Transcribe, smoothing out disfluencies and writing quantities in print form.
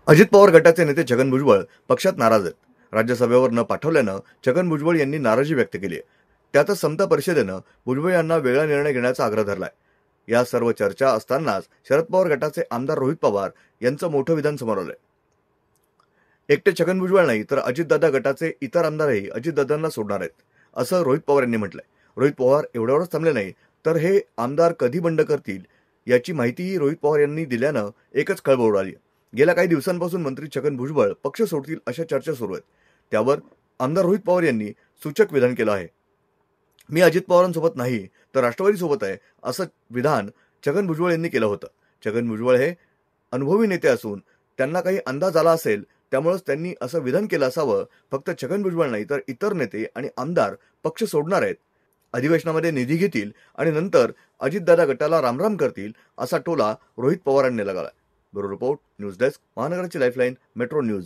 अजित पवार गटाचे नेते छगन भुजबळ पक्षात नाराज आहेत. राज्यसभेवर न पाठवल्यानं छगन भुजबळ यांनी नाराजी व्यक्त केली आहे. त्यातच समता परिषदेनं भुजबळ यांना वेगळा निर्णय घेण्याचा आग्रह धरलाय. या सर्व चर्चा असतानाच शरद पवार गटाचे आमदार रोहित पवार यांचं मोठं विधान समोर आलंय. एकटे छगन भुजबळ नाही तर अजितदादा गटाचे इतर आमदारही अजितदादांना सोडणार आहेत, असं रोहित पवार यांनी म्हटलंय. रोहित पवार एवढ्यावरच थांबले नाही तर हे आमदार कधी बंड करतील याची माहितीही रोहित पवार यांनी दिल्यानं एकच खळबळ उडाली. गेल्या काही दिवसांपासून मंत्री छगन भुजबळ पक्ष सोडतील अशा चर्चा सुरू आहेत. त्यावर आमदार रोहित पवार यांनी सूचक विधान केलं आहे. मी अजित पवारांसोबत नाही तर राष्ट्रवादीसोबत आहे, असं विधान छगन भुजबळ यांनी केलं होतं. छगन भुजबळ हे अनुभवी नेते असून त्यांना काही अंदाज आला असेल, त्यामुळेच त्यांनी असं विधान केलं असावं. फक्त छगन भुजबळ नाही तर इतर नेते आणि आमदार पक्ष सोडणार आहेत, अधिवेशनामध्ये निधी घेतील आणि नंतर अजितदादा गटाला रामराम करतील, असा टोला रोहित पवारांनी लगावला. ब्युरो रिपोर्ट, न्यूज डेस्क, महानगराची लाईफलाईन, मेट्रो न्यूज.